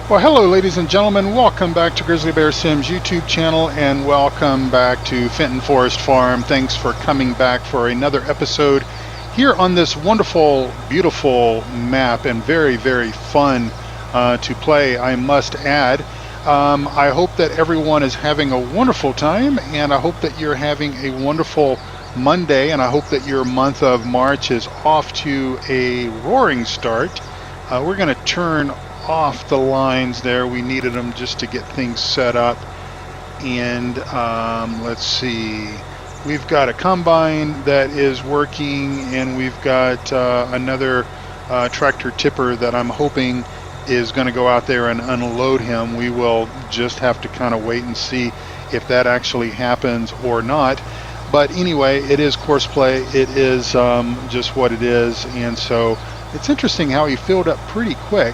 Well, hello, ladies and gentlemen. Welcome back to Grizzly Bear Sims YouTube channel, and welcome back to Fenton Forest Farm. Thanks for coming back for another episode here on this wonderful, beautiful map, and very, very fun to play, I must add. I hope that everyone is having a wonderful time, and I hope that you're having a wonderful Monday, and I hope that your month of March is off to a roaring start. We're going to turn off the lines there. We needed them just to get things set up. And let's see. We've got a combine that is working, and we've got another tractor tipper that I'm hoping is going to go out there and unload him. We will just have to kind of wait and see if that actually happens or not. But anyway, it is courseplay. It is just what it is. And so it's interesting how he filled up pretty quick.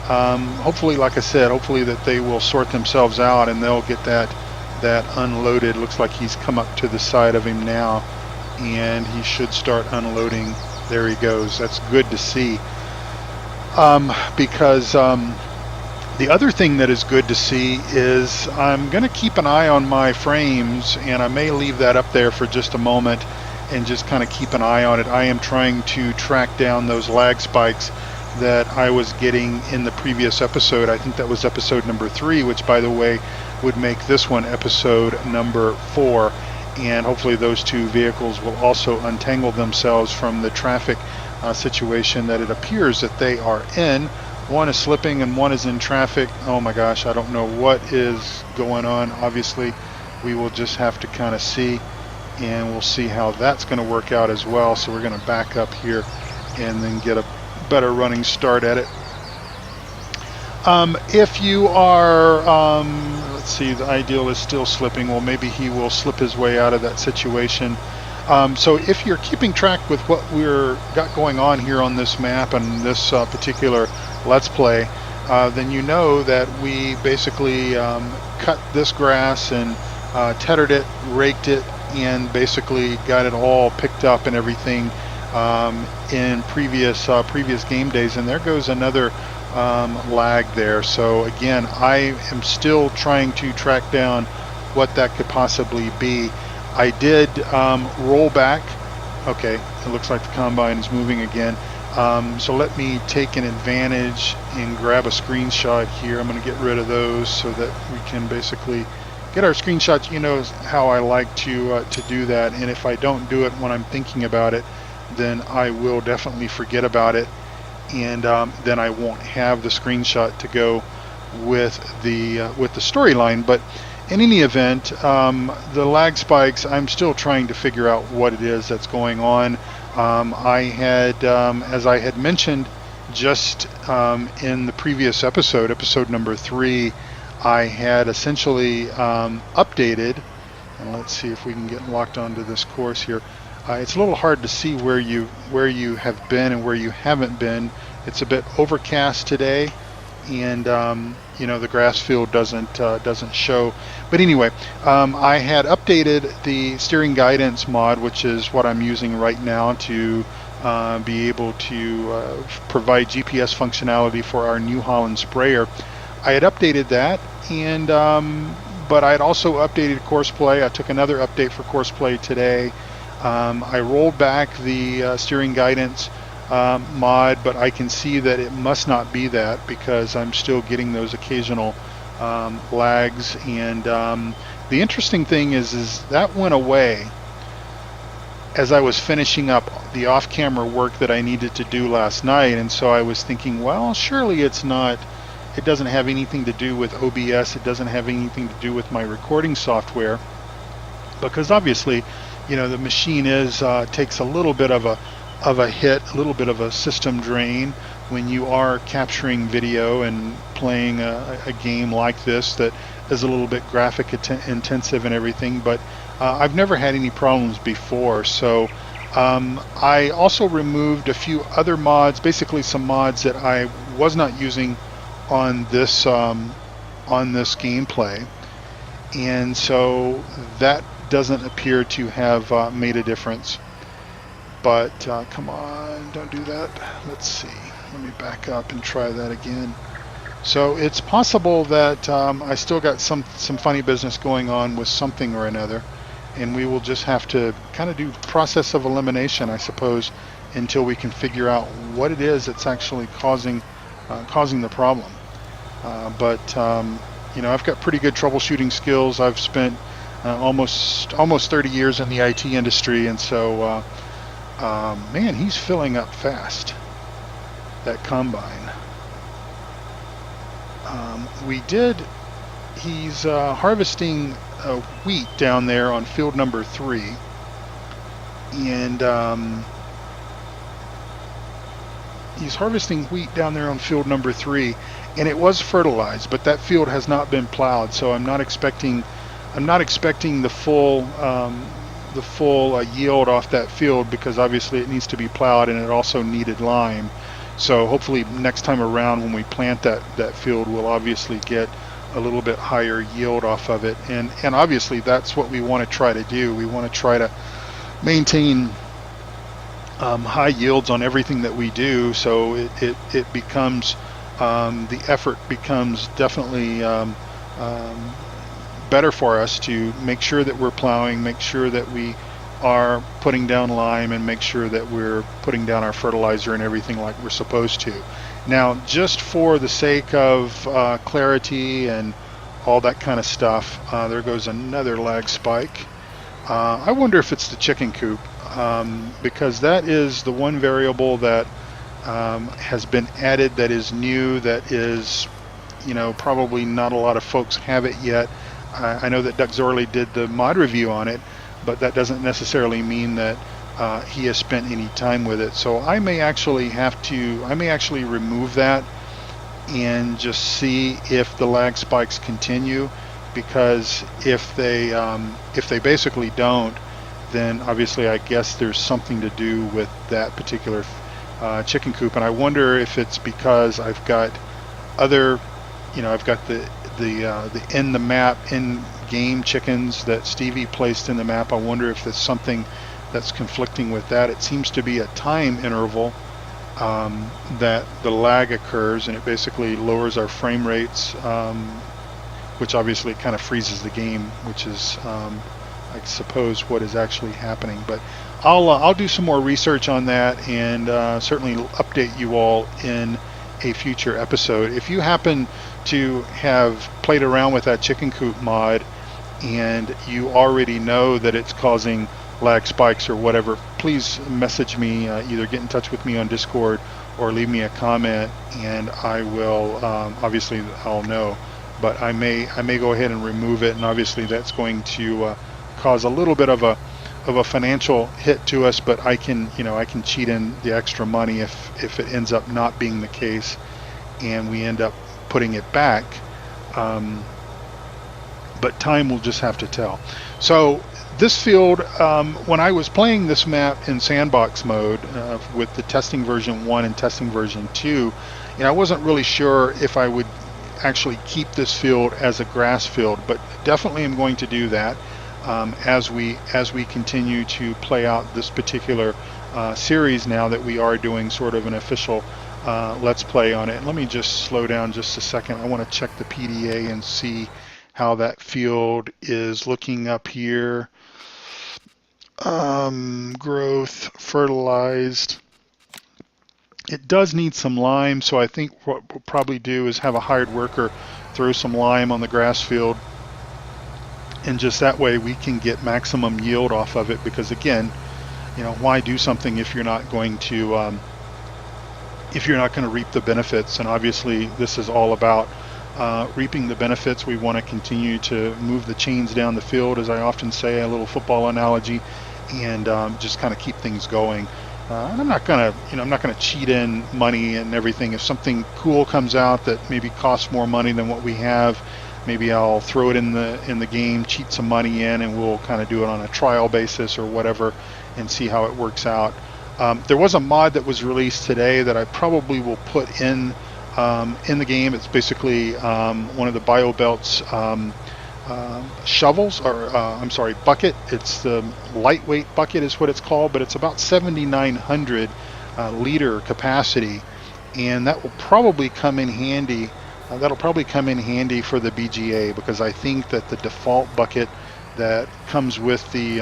Hopefully, like I said, hopefully that they will sort themselves out and they'll get that unloaded. Looks like he's come up to the side of him now, and he should start unloading. There he goes. That's good to see. Because the other thing that is good to see is I'm going to keep an eye on my frames, and I may leave that up there for just a moment and just kind of keep an eye on it. I am trying to track down those lag spikes that I was getting in the previous episode. I think that was episode number 3, which, by the way, would make this one episode number 4. And hopefully those two vehicles will also untangle themselves from the traffic situation that it appears that they are in. One is slipping and one is in traffic. Oh my gosh, I don't know what is going on. Obviously, we will just have to kind of see, and we'll see how that's going to work out as well. So we're going to back up here and then get a better running start at it. If you are, let's see, the Ideal is still slipping. Well, maybe he will slip his way out of that situation. So if you're keeping track with what we're got going on here on this map and this particular Let's Play, then you know that we basically cut this grass and tethered it, raked it, and basically got it all picked up and everything in previous game days. And there goes another lag there. So again, I am still trying to track down what that could possibly be. I did roll back. Okay, it looks like the combine is moving again. So let me take an advantage and grab a screenshot here. I'm going to get rid of those so that we can basically get our screenshots. You know how I like to do that, and if I don't do it when I'm thinking about it, then I will definitely forget about it, and then I won't have the screenshot to go with the storyline. But in any event, the lag spikes, I'm still trying to figure out what it is that's going on. I had, as I had mentioned just in the previous episode number 3, I had essentially updated, and let's see if we can get locked onto this course here. It's a little hard to see where you have been and where you haven't been. It's a bit overcast today, and you know, the grass field doesn't show. But anyway, I had updated the steering guidance mod, which is what I'm using right now to be able to provide GPS functionality for our New Holland sprayer. I had updated that, and but I had also updated Courseplay. I took another update for Courseplay today. I rolled back the steering guidance mod, but I can see that it must not be that, because I'm still getting those occasional lags. And the interesting thing is that went away as I was finishing up the off-camera work that I needed to do last night. And so I was thinking, well, surely it doesn't have anything to do with OBS. It doesn't have anything to do with my recording software, because obviously, you know, the machine takes a little bit of a hit, a little bit of a system drain when you are capturing video and playing a game like this that is a little bit graphic intensive and everything. But I've never had any problems before. So I also removed a few other mods, basically some mods that I was not using on this gameplay, and so that doesn't appear to have made a difference. But come on, don't do that. Let's see. Let me back up and try that again. So it's possible that I still got some funny business going on with something or another, and we will just have to kind of do process of elimination, I suppose, until we can figure out what it is that's actually causing the problem. But I've got pretty good troubleshooting skills. I've spent almost 30 years in the IT industry, and so man, he's filling up fast, that combine. We did. He's harvesting wheat down there on field number 3, and he's harvesting wheat down there on field number 3, and it was fertilized, but that field has not been plowed, so I'm not expecting the full yield off that field, because obviously it needs to be plowed and it also needed lime. So hopefully next time around when we plant that field, we'll obviously get a little bit higher yield off of it. And obviously that's what we want to try to do. We want to try to maintain high yields on everything that we do, so it becomes the effort becomes definitely better for us to make sure that we're plowing, make sure that we are putting down lime, and make sure that we're putting down our fertilizer and everything like we're supposed to. Now, just for the sake of clarity and all that kind of stuff, there goes another lag spike. I wonder if it's the chicken coop, because that is the one variable that has been added, that is new, that is, probably not a lot of folks have it yet. I know that Duckzorly did the mod review on it, but that doesn't necessarily mean that he has spent any time with it. So I may actually remove that and just see if the lag spikes continue, because if they basically don't, then obviously I guess there's something to do with that particular chicken coop. And I wonder if it's because I've got other, I've got the in the map in game chickens that Stevie placed in the map. I wonder if there's something that's conflicting with that. It seems to be a time interval that the lag occurs, and it basically lowers our frame rates, which obviously kind of freezes the game, which is I suppose what is actually happening. But I'll do some more research on that, and certainly update you all in a future episode. If you happen to have played around with that chicken coop mod and you already know that it's causing lag spikes or whatever, please message me, either get in touch with me on Discord or leave me a comment, and I will obviously I'll know. But I may go ahead and remove it, and obviously that's going to cause a little bit of a financial hit to us, but I can cheat in the extra money if it ends up not being the case and we end up putting it back. But time will just have to tell. So this field, when I was playing this map in sandbox mode with the testing version 1 and testing version 2, I wasn't really sure if I would actually keep this field as a grass field, but definitely am going to do that as we continue to play out this particular series, now that we are doing sort of an official let's play on it. Let me just slow down just a second. I want to check the PDA and see how that field is looking up here. Growth, fertilized. It does need some lime, so I think what we'll probably do is have a hired worker throw some lime on the grass field, and just that way we can get maximum yield off of it. Because again, why do something if you're not going to reap the benefits? And obviously this is all about reaping the benefits. We want to continue to move the chains down the field, as I often say, a little football analogy, and just kind of keep things going. And I'm not gonna cheat in money and everything. If something cool comes out that maybe costs more money than what we have, maybe I'll throw it in the game, cheat some money in, and we'll kind of do it on a trial basis or whatever, and see how it works out. There was a mod that was released today that I probably will put in the game. It's basically one of the BioBelt's shovels, or bucket. It's the lightweight bucket is what it's called, but it's about 7,900 liter capacity, and that will probably come in handy That'll probably come in handy for the BGA, because I think that the default bucket that comes with the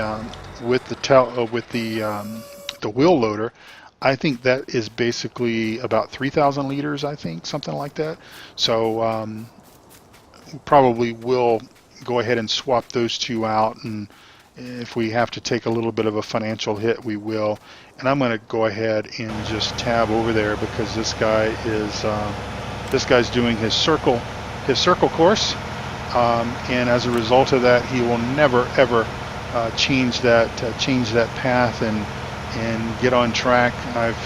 the wheel loader, I think that is basically about 3,000 liters. I think something like that. So probably will go ahead and swap those two out, and if we have to take a little bit of a financial hit, we will. And I'm going to go ahead and just tab over there, because this guy's doing his circle course, and as a result of that, he will never ever change that path and get on track. I've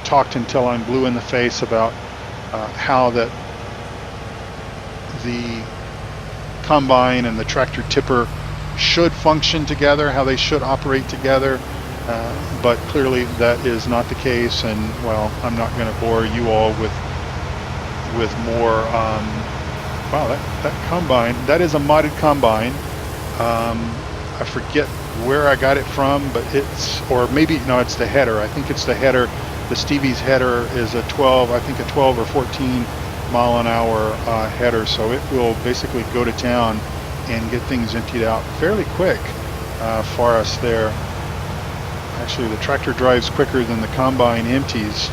talked until I'm blue in the face about how that the combine and the tractor tipper should function together, how they should operate together, but clearly that is not the case. And well, I'm not going to bore you all with more. Wow, that combine, that is a modded combine. I forget where I got it from, but or maybe, no, it's the header. I think it's the header. The Stevie's header is a 12 or 14 mile an hour header, so it will basically go to town and get things emptied out fairly quick for us there. Actually, the tractor drives quicker than the combine empties.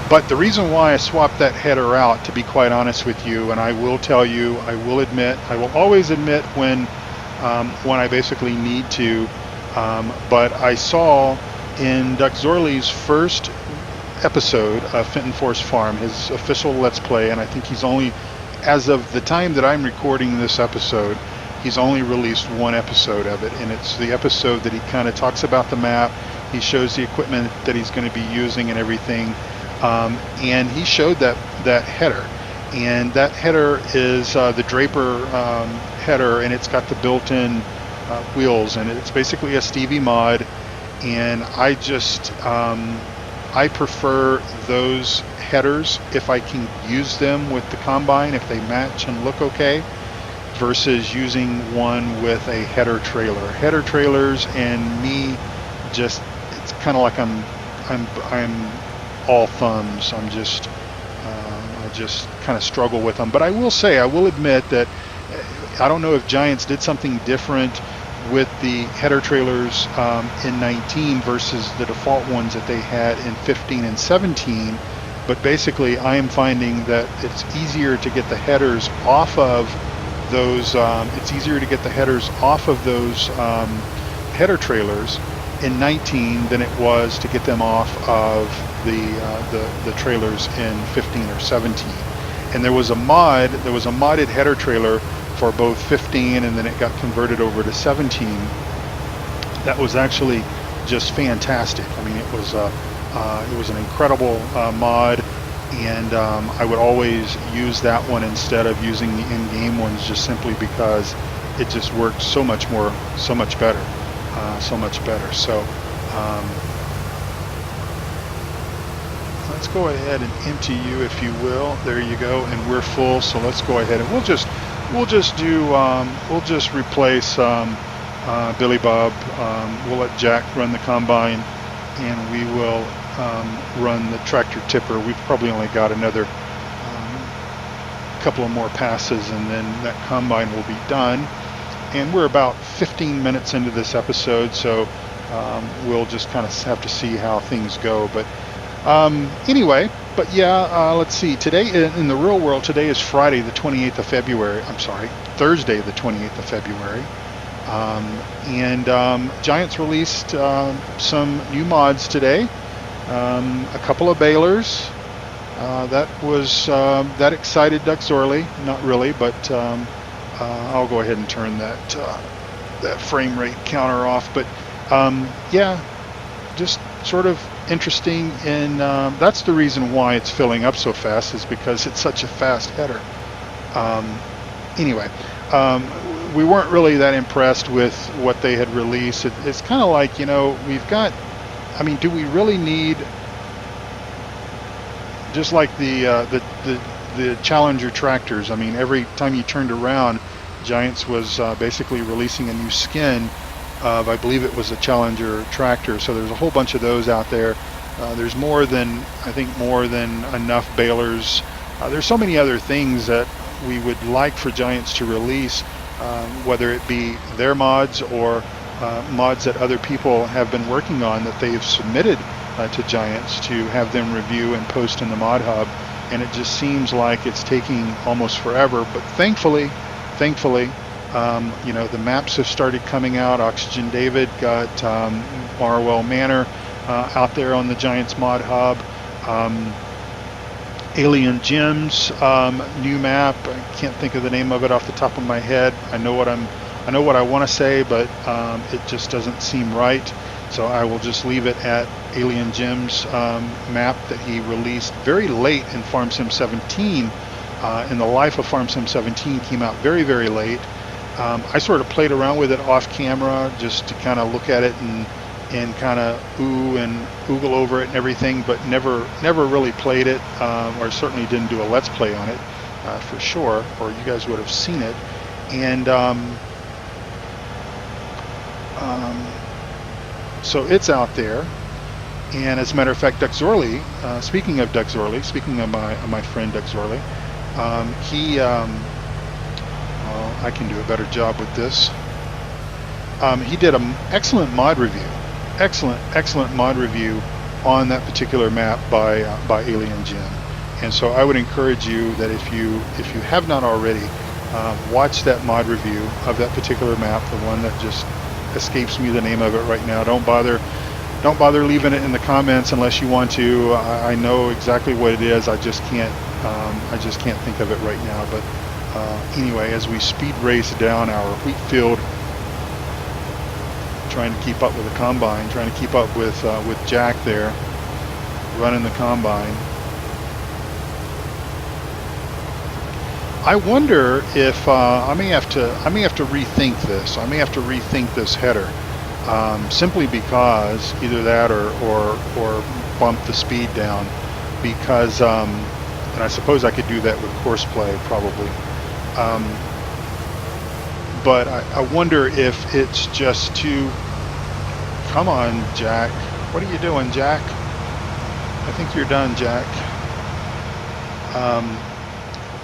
But the reason why I swapped that header out, to be quite honest with you, and I will tell you, I will always admit when I basically need to, but I saw in Duckzorly's first episode of Fenton Farm, his official Let's Play, and I think he's only, as of the time that I'm recording this episode, he's only released one episode of it, and it's the episode that he kind of talks about the map. He shows the equipment that he's going to be using and everything. And he showed that header, and that header is the Draper header, and it's got the built-in wheels, and it's basically a Stevie mod. And I just I prefer those headers if I can use them with the combine, if they match and look okay, versus using one with a header trailer. Header trailers and me, just, it's kind of like I'm all thumbs. I just kind of struggle with them. But I will admit that I don't know if Giants did something different with the header trailers in 19 versus the default ones that they had in 15 and 17. But basically, I am finding that it's easier to get the headers off of those. Header trailers in 19 than it was to get them off of the trailers in 15 or 17. And there was a modded header trailer for both 15, and then it got converted over to 17. That was actually just fantastic. I mean, it was an incredible mod, and I would always use that one instead of using the in-game ones, just simply because it just worked so much better. So let's go ahead and empty you, if you will. There you go, and we're full. So let's go ahead and we'll just replace Billy Bob. We'll let Jack run the combine, and we will run the tractor tipper. We've probably only got another couple of more passes, and then that combine will be done. And we're about 15 minutes into this episode, so we'll just kind of have to see how things go. But anyway, but yeah, let's see. Today, in the real world, today is Friday, the 28th of February. I'm sorry, Thursday, the 28th of February. And Giants released some new mods today. A couple of balers. That excited Duckzorly. Not really, but I'll go ahead and turn that frame rate counter off. But yeah, just sort of interesting, and that's the reason why it's filling up so fast, is because it's such a fast header. Anyway, we weren't really that impressed with what they had released. It's kind of like, we've got, I mean, do we really need, just like the Challenger tractors? I mean, every time you turned around, Giants was basically releasing a new skin of, I believe it was a Challenger tractor. So there's a whole bunch of those out there. There's more than, I think, more than enough balers. There's so many other things that we would like for Giants to release, whether it be their mods or mods that other people have been working on that they have submitted to Giants to have them review and post in the mod hub. And it just seems like it's taking almost forever. But thankfully, the maps have started coming out. Oxygen David got Marwell Manor out there on the Giants mod hub. Alien Gems, new map. I can't think of the name of it off the top of my head. I know what I want to say, but it just doesn't seem right. So I will just leave it at Alien Gems map that he released very late in Farm Sim 17. In the life of Farm Sim 17, came out very, very late. I sort of played around with it off camera just to kind of look at it and kind of oogle over it and everything, but never really played it, or certainly didn't do a let's play on it for sure, or you guys would have seen it. And so it's out there. And as a matter of fact, Duckzorly, speaking of my friend Duckzorly, I can do a better job with this. He did an excellent mod review on that particular map by Alien Gem. And so I would encourage you that if you have not already, watch that mod review of that particular map, the one that just escapes me the name of it right now. Don't bother leaving it in the comments unless you want to. I know exactly what it is. I just can't think of it right now. But anyway, as we speed race down our wheat field, trying to keep up with the combine, trying to keep up with Jack there, running the combine. I wonder if I may have to rethink this. I may have to rethink this header, simply because either that or bump the speed down, because and I suppose I could do that with courseplay probably. But I wonder if it's just too. Come on, Jack. What are you doing, Jack? I think you're done, Jack.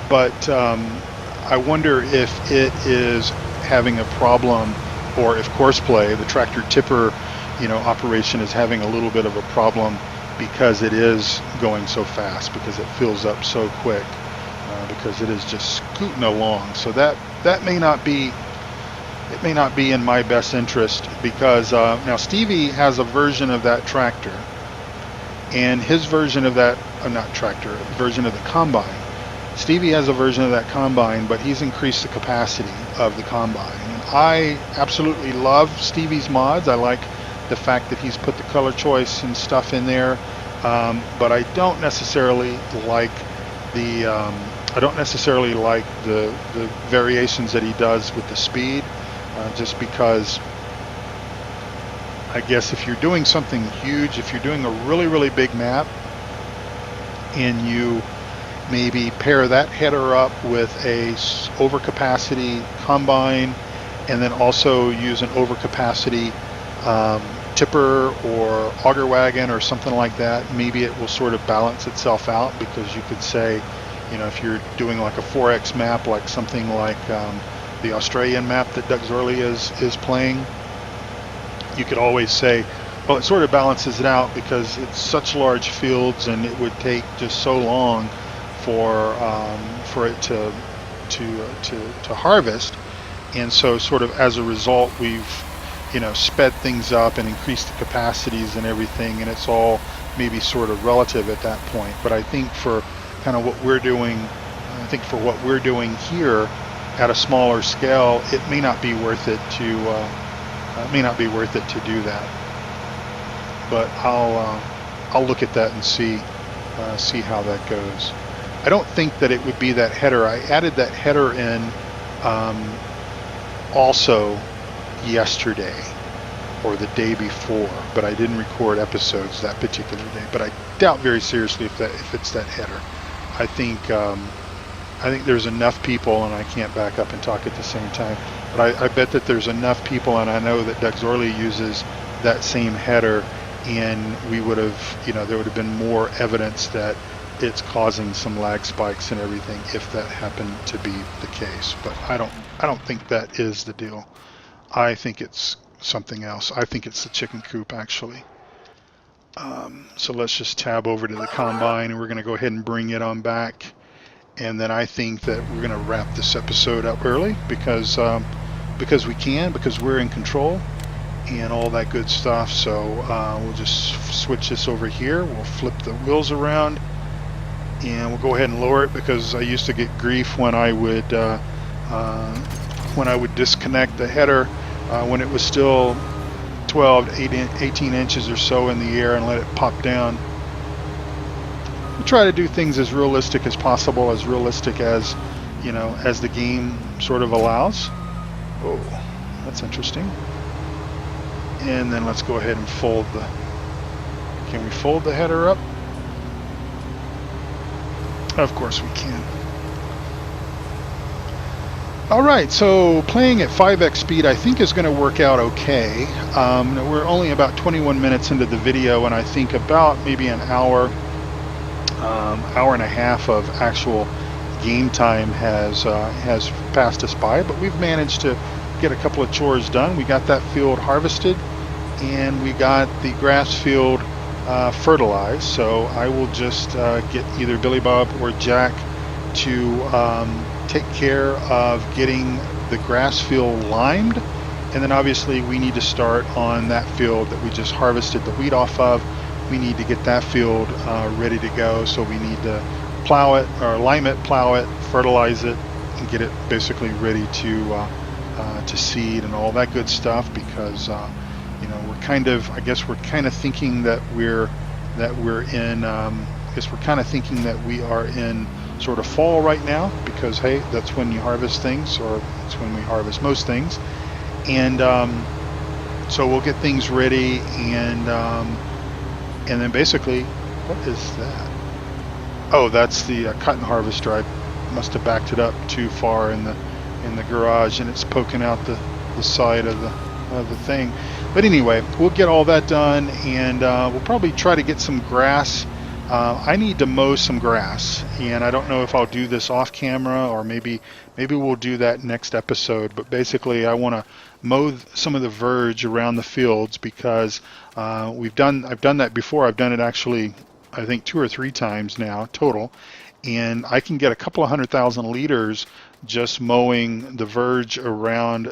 But I wonder if it is having a problem, or if courseplay, the tractor tipper, operation is having a little bit of a problem because it is going so fast, because it fills up so quick, because it is just scooting along. So that may not be. It may not be in my best interest, because now Stevie has a version of that tractor, and his version of that, version of the combine. Stevie has a version of that combine, but he's increased the capacity of the combine. And I absolutely love Stevie's mods. I like the fact that he's put the color choice and stuff in there, but I don't necessarily like the variations that he does with the speed. Just because I guess if you're doing something huge, if you're doing a really, really big map, and you maybe pair that header up with a overcapacity combine, and then also use an overcapacity tipper or auger wagon or something like that, maybe it will sort of balance itself out, because you could say, if you're doing like a 4X map, like something like the Australian map that Duckzorly is playing, you could always say, well, it sort of balances it out because it's such large fields, and it would take just so long for it to harvest, and so sort of as a result, we've sped things up and increased the capacities and everything, and it's all maybe sort of relative at that point. But I think for kind of what we're doing, here at a smaller scale, it may not be worth it to do that. But I'll look at that and see how that goes. I don't think that it would be that header. I added that header in also yesterday or the day before, but I didn't record episodes that particular day. But I doubt very seriously if it's that header. I think there's enough people, and I can't back up and talk at the same time, but I bet that there's enough people, and I know that Duckzorly uses that same header and we would have, there would have been more evidence that it's causing some lag spikes and everything if that happened to be the case. But I don't think that is the deal. I think it's something else. I think it's the chicken coop actually. So let's just tab over to the combine, and we're going to go ahead and bring it on back. And then I think that we're going to wrap this episode up early because we can, because we're in control and all that good stuff. So we'll just switch this over here. We'll flip the wheels around, and we'll go ahead and lower it, because I used to get grief when I would disconnect the header when it was still 12 to 18 inches or so in the air and let it pop down. We try to do things as realistic as possible, as realistic as, as the game sort of allows. Oh, that's interesting. And then let's go ahead and can we fold the header up? Of course we can. Alright, so playing at 5x speed I think is going to work out okay. We're only about 21 minutes into the video, and I think about maybe an hour and a half of actual game time has passed us by, but we've managed to get a couple of chores done. We got that field harvested, and we got the grass field fertilized. So I will just get either Billy Bob or Jack to take care of getting the grass field limed, and then obviously we need to start on that field that we just harvested the wheat off of. We need to get that field ready to go, so we need to plow it, or lime it, plow it, fertilize it, and get it basically ready to seed and all that good stuff, because we're kind of, I guess we're kind of thinking that we're in, we are in sort of fall right now, because hey, that's when you harvest things, or it's when we harvest most things. And so we'll get things ready, and then basically, what is that? Oh, that's the cotton harvester. I must have backed it up too far in the garage, and it's poking out the side of the thing. But anyway, we'll get all that done, and we'll probably try to get some grass. I need to mow some grass, and I don't know if I'll do this off camera, or maybe we'll do that next episode. But basically, I want to mow some of the verge around the fields, because I've done that before. I've done it actually, I think 2 or 3 times now total, and I can get a couple of 100,000 liters just mowing the verge around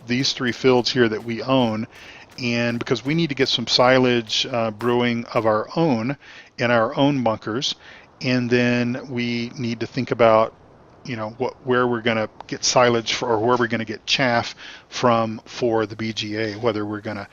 these 3 fields here that we own. And because we need to get some silage brewing of our own in our own bunkers, and then we need to think about where we're going to get silage for, or where we're going to get chaff from for the BGA, whether we're going to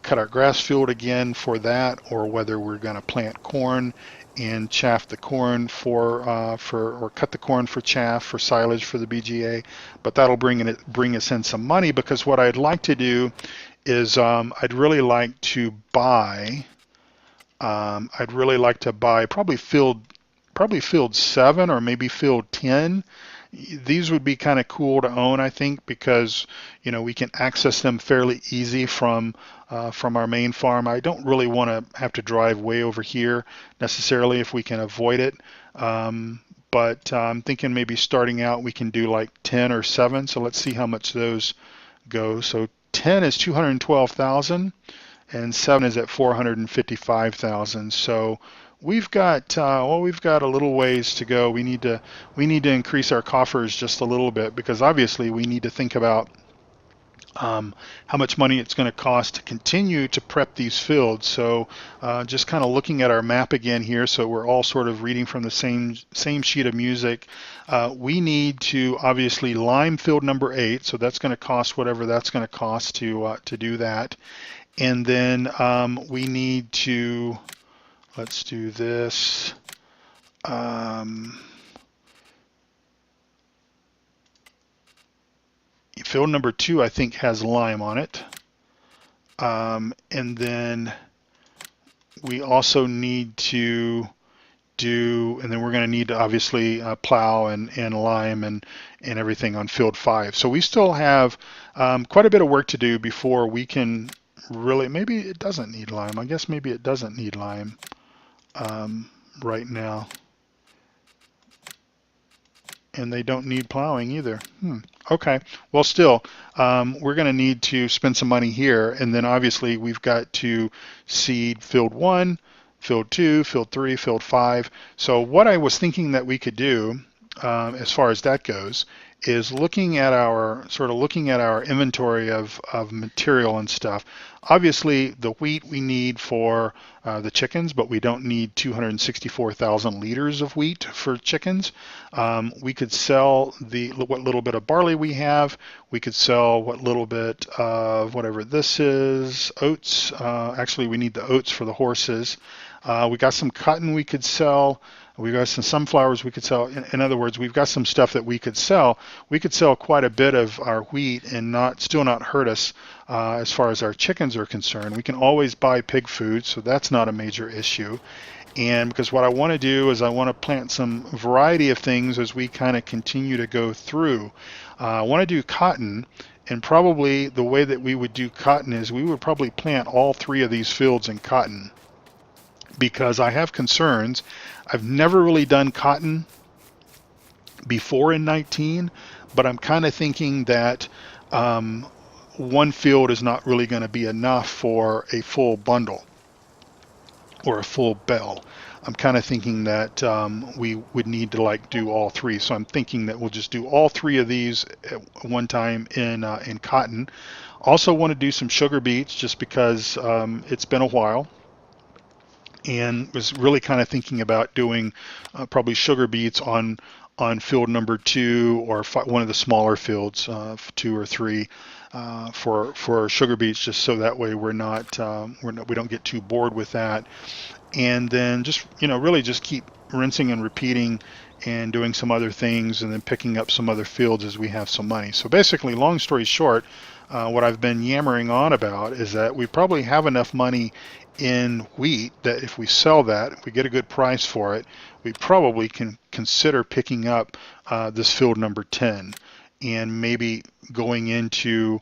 cut our grass field again for that, or whether we're going to plant corn and chaff the corn or cut the corn for chaff for silage for the BGA. But that'll bring us in some money, because what I'd like to do is I'd really like to buy probably field 7 or maybe field 10. These would be kind of cool to own, I think, because we can access them fairly easy from our main farm. I don't really want to have to drive way over here necessarily if we can avoid it. But I'm thinking maybe starting out we can do like 10 or 7. So let's see how much those go. So 10 is 212,000, and 7 is at 455,000. So we've got a little ways to go. We need to increase our coffers just a little bit, because obviously we need to think about how much money it's going to cost to continue to prep these fields. So just kind of looking at our map again here, so we're all sort of reading from the same sheet of music. We need to obviously lime field number 8, so that's going to cost whatever that's going to cost to do that. And then we need to, let's do this. Field number 2, I think, has lime on it. And then we also need to and then we're going to need to obviously plow and lime and everything on field 5. So we still have quite a bit of work to do before we can really, maybe it doesn't need lime. I guess maybe it doesn't need lime right now. And they don't need plowing either. Okay, well still, we're going to need to spend some money here, and then obviously we've got to seed field 1, field 2, field 3, field 5. So what I was thinking that we could do as far as that goes is looking at our inventory of material and stuff. Obviously the wheat we need for the chickens, but we don't need 264,000 liters of wheat for chickens. We could sell what little bit of barley we have. We could sell what little bit of whatever this is, oats. Actually, we need the oats for the horses. We got some cotton we could sell. We've got some sunflowers we could sell. In other words, we've got some stuff that we could sell. We could sell quite a bit of our wheat and still not hurt us as far as our chickens are concerned. We can always buy pig food, so that's not a major issue. And because what I want to do is I want to plant some variety of things as we kind of continue to go through. I want to do cotton, and probably the way that we would do cotton is we would probably plant all 3 of these fields in cotton, because I have concerns. I've never really done cotton before in 19, but I'm kind of thinking that one field is not really going to be enough for a full bundle or a full bale. I'm kind of thinking that we would need to do all 3. So I'm thinking that we'll just do all 3 of these at one time in cotton. Also want to do some sugar beets just because it's been a while, and was really kind of thinking about doing probably sugar beets on field number 2 or one of the smaller fields, 2 or 3, for sugar beets, just so that way we don't get too bored with that. And then just really just keep rinsing and repeating and doing some other things, and then picking up some other fields as we have some money. So basically, long story short, what I've been yammering on about is that we probably have enough money in wheat that if we sell that, if we get a good price for it, we probably can consider picking up this field number 10 and maybe going into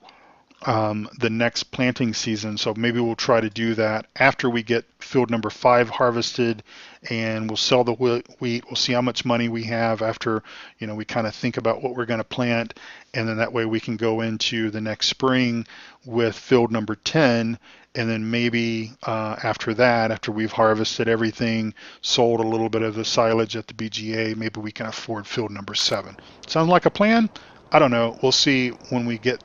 the next planting season. So maybe we'll try to do that after we get field number 5 harvested, and we'll sell the wheat. We'll see how much money we have after we kind of think about what we're going to plant, and then that way we can go into the next spring with field number 10, and then maybe after that, after we've harvested everything, sold a little bit of the silage at the BGA, maybe we can afford field number 7. Sounds like a plan? I don't know. We'll see when we get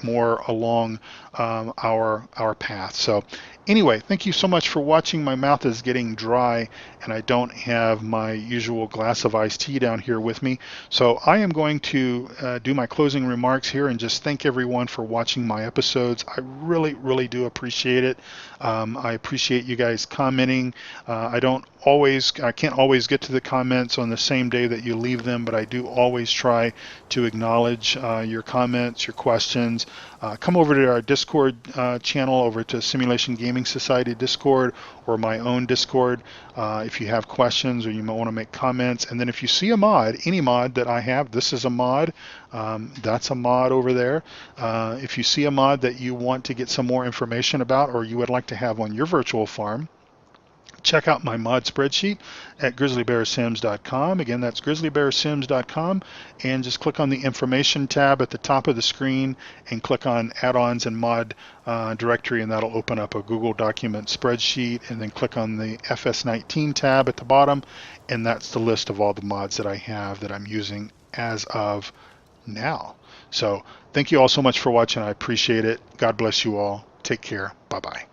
more along our path. So anyway, thank you so much for watching. My mouth is getting dry, and I don't have my usual glass of iced tea down here with me. So I am going to do my closing remarks here and just thank everyone for watching my episodes. I really, really do appreciate it. I appreciate you guys commenting. I can't always get to the comments on the same day that you leave them, but I do always try to acknowledge your comments, your questions. Come over to our Discord channel, over to Simulation Gaming Society Discord, or my own Discord, if you have questions or you might want to make comments. And then if you see a mod, any mod that I have, this is a mod, that's a mod over there. If you see a mod that you want to get some more information about, or you would like to have on your virtual farm, check out my mod spreadsheet at grizzlybearsims.com. Again, that's grizzlybearsims.com, and just click on the information tab at the top of the screen and click on add-ons and mod directory, and that'll open up a Google document spreadsheet. And then click on the FS19 tab at the bottom, and that's the list of all the mods that I have that I'm using as of now. So thank you all so much for watching. I appreciate it. God bless you all. Take care. Bye-bye.